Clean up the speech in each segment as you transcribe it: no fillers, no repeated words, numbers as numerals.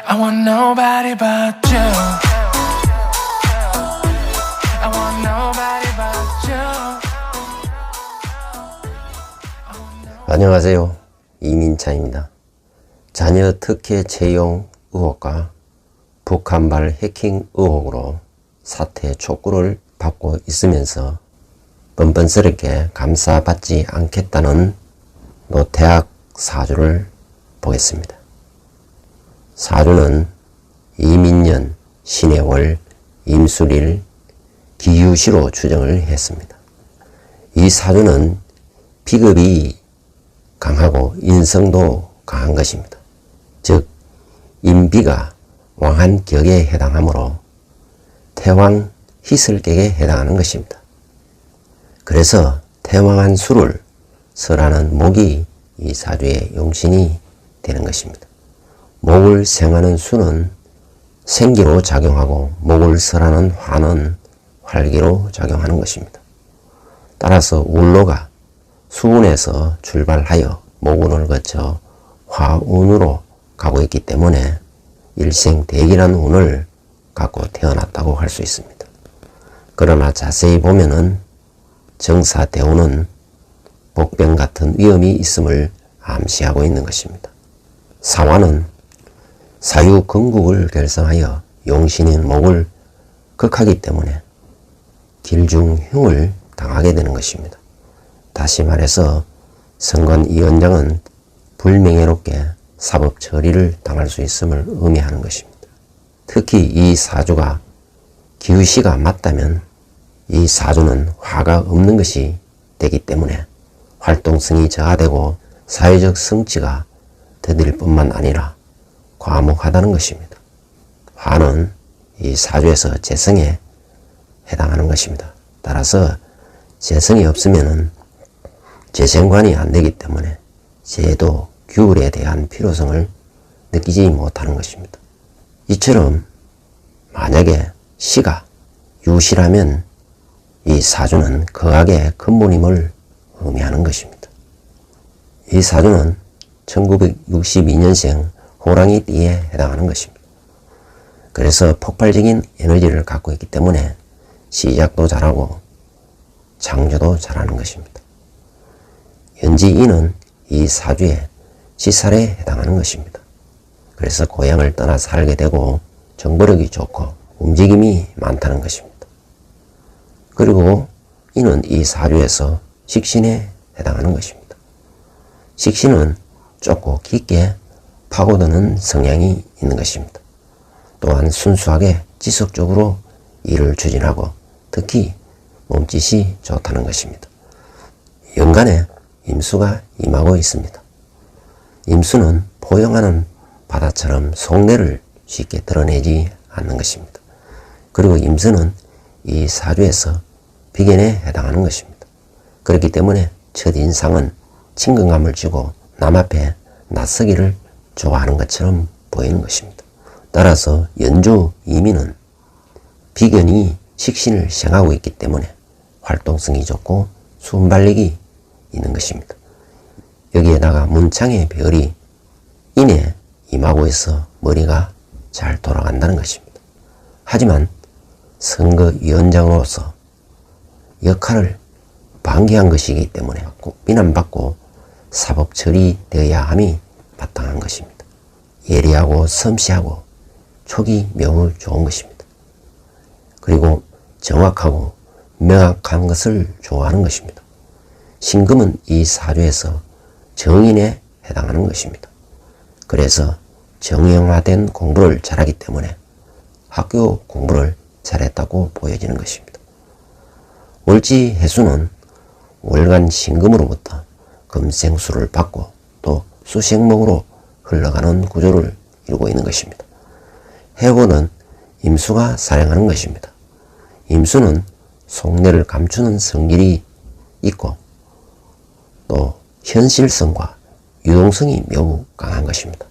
I want nobody but you. I want nobody but you. 안녕하세요. 이민찬입니다. 자녀 특혜 채용 의혹과 북한발 해킹 의혹으로 사퇴 촉구를 받고 있으면서 뻔뻔스럽게 감사받지 않겠다는 노태학 사주를 보겠습니다. 사주는 이민년, 신해월, 임술일, 기유시로 추정을 했습니다. 이 사주는 비급이 강하고 인성도 강한 것입니다. 즉 인비가 왕한격에 해당하므로 태왕 희슬격에 해당하는 것입니다. 그래서 태왕한 수를 설하는 목이 이 사주의 용신이 되는 것입니다. 목을 생하는 수는 생기로 작용하고 목을 설하는 화는 활기로 작용하는 것입니다. 따라서 울로가 수운에서 출발하여 목운을 거쳐 화운으로 가고 있기 때문에 일생대기라는 운을 갖고 태어났다고 할 수 있습니다. 그러나 자세히 보면은 정사대운은 복병 같은 위험이 있음을 암시하고 있는 것입니다. 사화는 사유건국을 결성하여 용신인 목을 극하기 때문에 길중흉을 당하게 되는 것입니다. 다시 말해서 선관위원장은 불명예롭게 사법 처리를 당할 수 있음을 의미하는 것입니다. 특히 이 사주가 기우시가 맞다면 이 사주는 화가 없는 것이 되기 때문에 활동성이 저하되고 사회적 성취가 더딜 뿐만 아니라 과묵하다는 것입니다. 화는 이 사주에서 재성에 해당하는 것입니다. 따라서 재성이 없으면 재생관이 안 되기 때문에 제도, 규율에 대한 필요성을 느끼지 못하는 것입니다. 이처럼 만약에 시가 유시라면 이 사주는 거악의 근본임을 의미하는 것입니다. 이 사주는 1962년생 호랑이띠에 해당하는 것입니다. 그래서 폭발적인 에너지를 갖고 있기 때문에 시작도 잘하고 창조도 잘하는 것입니다. 연지인은 이 사주의 지살에 해당하는 것입니다. 그래서 고향을 떠나 살게 되고 정보력이 좋고 움직임이 많다는 것입니다. 그리고 이는 이 사주에서 식신에 해당하는 것입니다. 식신은 좁고 깊게 파고드는 성향이 있는 것입니다. 또한 순수하게 지속적으로 일을 추진하고 특히 몸짓이 좋다는 것입니다. 연간에 임수가 임하고 있습니다. 임수는 포용하는 바다처럼 속내를 쉽게 드러내지 않는 것입니다. 그리고 임수는 이 사주에서 비견에 해당하는 것입니다. 그렇기 때문에 첫인상은 친근감을 주고 남 앞에 낯서기를 좋아하는 것처럼 보이는 것입니다. 따라서 연주 이민은 비견이 식신을 생하고 있기 때문에 활동성이 좋고 순발력이 있는 것입니다. 여기에다가 문창의 별이 인에 임하고 있어 머리가 잘 돌아간다는 것입니다. 하지만 선거위원장으로서 역할을 방기한 것이기 때문에 비난받고 사법 처리되어야 함이 마땅한 것입니다. 예리하고 섬세하고 촉이 매우 좋은 것입니다. 그리고 정확하고 명확한 것을 좋아하는 것입니다. 신금은 이 사주에서 정인에 해당하는 것입니다. 그래서 정형화된 공부를 잘하기 때문에 학교 공부를 잘했다고 보여지는 것입니다. 월지 해수는 월간 신금으로부터 금생수를 받고 또 수생목으로 흘러가는 구조를 이루고 있는 것입니다. 해고는 임수가 사령하는 것입니다. 임수는 속내를 감추는 성질이 있고 또 현실성과 유동성이 매우 강한 것입니다.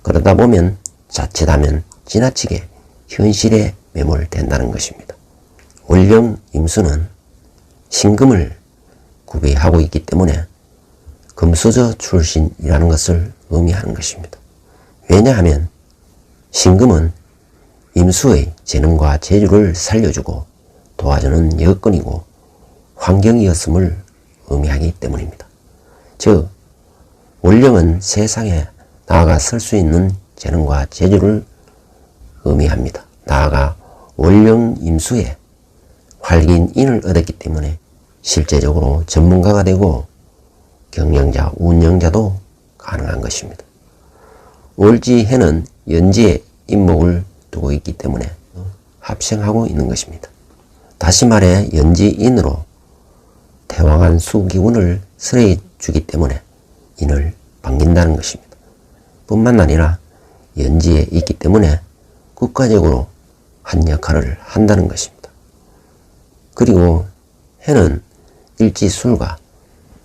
그러다 보면 자칫하면 지나치게 현실에 매몰된다는 것입니다. 월령 임수는 신금을 구비하고 있기 때문에 금수저 출신이라는 것을 의미하는 것입니다. 왜냐하면 신금은 임수의 재능과 재주를 살려주고 도와주는 여건이고 환경이었음을 의미하기 때문입니다. 즉 월령은 세상에 나아가 설 수 있는 재능과 재주를 의미합니다. 나아가 월령 임수에 활기인 인을 얻었기 때문에 실제적으로 전문가가 되고 경영자, 운영자도 가능한 것입니다. 월지해는 연지에 임목을 두고 있기 때문에 합생하고 있는 것입니다. 다시 말해 연지인으로 태왕한 수기운을 설해 주기 때문에 인을 반긴다는 것입니다. 뿐만 아니라 연지에 있기 때문에 국가적으로 한 역할을 한다는 것입니다. 그리고 해는 일지술과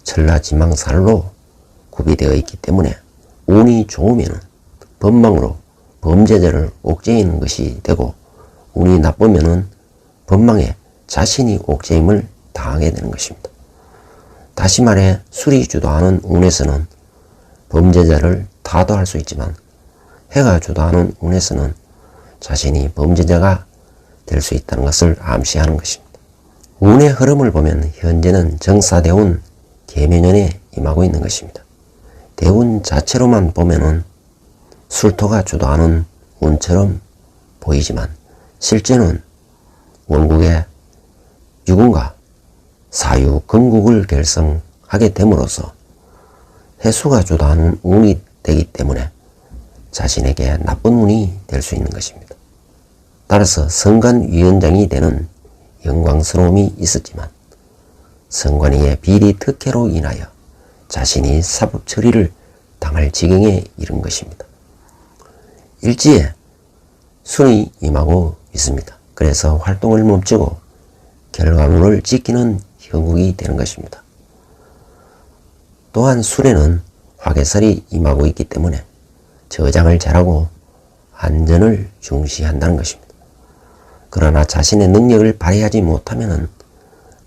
천라지망살로 구비되어 있기 때문에 운이 좋으면 법망으로 범죄자를 옥죄이는 것이 되고 운이 나쁘면 법망에 자신이 옥죄임을 당하게 되는 것입니다. 다시 말해 술이 주도하는 운에서는 범죄자를 타도할 수 있지만 해가 주도하는 운에서는 자신이 범죄자가 될 수 있다는 것을 암시하는 것입니다. 운의 흐름을 보면 현재는 정사대운 계묘년에 임하고 있는 것입니다. 대운 자체로만 보면은 술토가 주도하는 운처럼 보이지만 실제는 원국의 유군과 사유 건국을 결성하게 됨으로써 해수가 주도하는 운이 되기 때문에 자신에게 나쁜 운이 될 수 있는 것입니다. 따라서 선관위원장이 되는 영광스러움이 있었지만 선관위의 비리 특혜로 인하여 자신이 사법 처리를 당할 지경에 이른 것입니다. 일지에 순이 임하고 있습니다. 그래서 활동을 멈추고 결과물을 지키는 형국이 되는 것입니다. 또한 술에는 화개살이 임하고 있기 때문에 저장을 잘하고 안전을 중시한다는 것입니다. 그러나 자신의 능력을 발휘하지 못하면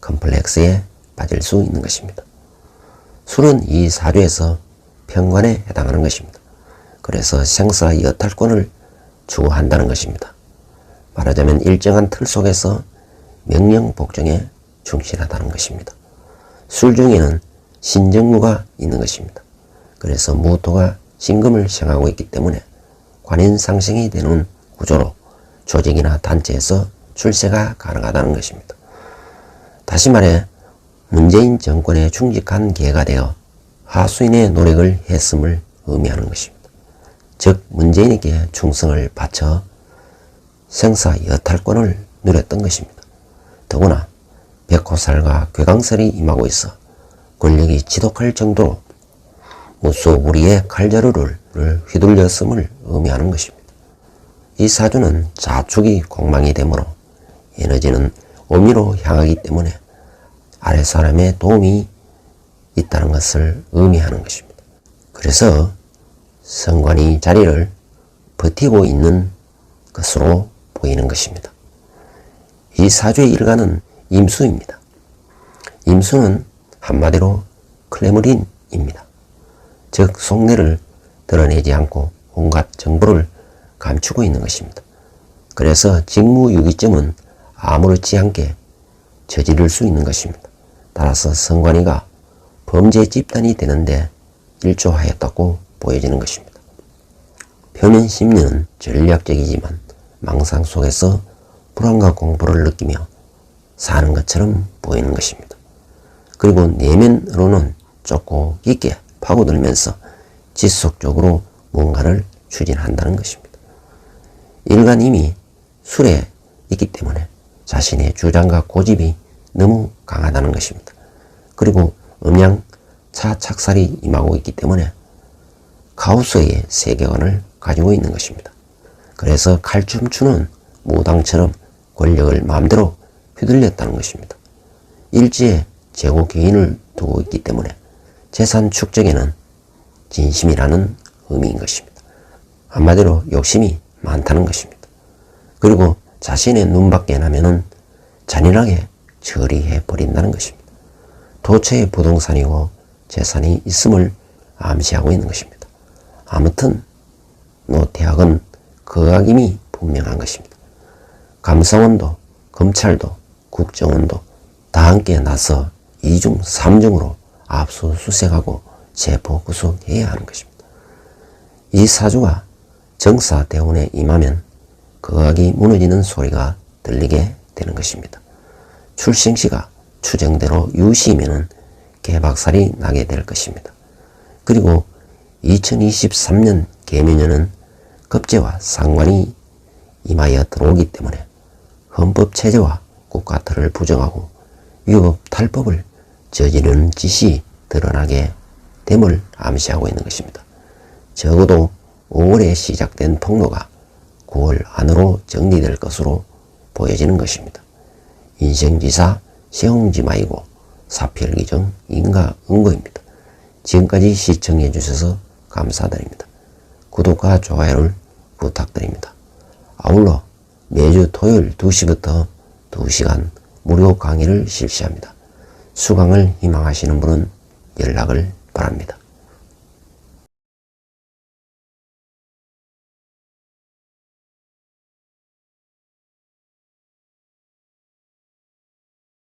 컴플렉스에 빠질 수 있는 것입니다. 술은 이 사주에서 편관에 해당하는 것입니다. 그래서 생사 여탈권을 추구한다는 것입니다. 말하자면 일정한 틀 속에서 명령 복종에 충실하다는 것입니다. 술 중에는 신정무가 있는 것입니다. 그래서 무토가 신금을 생하고 있기 때문에 관인상생이 되는 구조로 조직이나 단체에서 출세가 가능하다는 것입니다. 다시 말해 문재인 정권에 충직한 계가 되어 하수인의 노력을 했음을 의미하는 것입니다. 즉 문재인에게 충성을 바쳐 생사 여탈권을 누렸던 것입니다. 더구나 백호살과 괴강설이 임하고 있어 권력이 지독할 정도로 무소불위의 칼자루를 휘둘렸음을 의미하는 것입니다. 이 사주는 자축이 공망이 되므로 에너지는 어미로 향하기 때문에 아랫사람의 도움이 있다는 것을 의미하는 것입니다. 그래서 선관위 자리를 버티고 있는 것으로 보이는 것입니다. 이 사주의 일간은 임수입니다. 임수는 한마디로 클레므린입니다. 즉 속내를 드러내지 않고 온갖 정보를 감추고 있는 것입니다. 그래서 직무유기점은 아무렇지 않게 저지를 수 있는 것입니다. 따라서 선관위가 범죄 집단이 되는데 일조하였다고 보여지는 것입니다. 표면 심리는 전략적이지만 망상 속에서 불안과 공포를 느끼며 사는 것처럼 보이는 것입니다. 그리고 내면으로는 좁고 깊게 파고들면서 지속적으로 뭔가를 추진한다는 것입니다. 일간임이 술에 있기 때문에 자신의 주장과 고집이 너무 강하다는 것입니다. 그리고 음양 차착살이 임하고 있기 때문에 가우스의 세계관을 가지고 있는 것입니다. 그래서 칼춤추는 무당처럼 권력을 마음대로 휘둘렸다는 것입니다. 일지에 제고 기인을 두고 있기 때문에 재산 축적에는 진심이라는 의미인 것입니다. 한마디로 욕심이 많다는 것입니다. 그리고 자신의 눈밖에 나면은 잔인하게 처리해 버린다는 것입니다. 도처에 부동산이고 재산이 있음을 암시하고 있는 것입니다. 아무튼 노태학은 거각임이 분명한 것입니다. 감사원도, 검찰도, 국정원도 다 함께 나서 2중, 3중으로 압수수색하고 체포 구속해야 하는 것입니다. 이 사주가 정사대운에 임하면 거각이 무너지는 소리가 들리게 되는 것입니다. 출생시가 추정대로 유시이면 개박살이 나게 될 것입니다. 그리고 2023년 개묘년은 급제와 상관이 임하여 들어오기 때문에 헌법체제와 국가틀을 부정하고 위법 탈법을 저지르는 짓이 드러나게 됨을 암시하고 있는 것입니다. 적어도 5월에 시작된 폭로가 9월 안으로 정리될 것으로 보여지는 것입니다. 인생지사 세홍지마이고 사필기정 인가응고입니다. 지금까지 시청해 주셔서 감사드립니다. 구독과 좋아요를 부탁드립니다. 아울러 매주 토요일 2시부터 2시간 무료 강의를 실시합니다. 수강을 희망하시는 분은 연락을 바랍니다.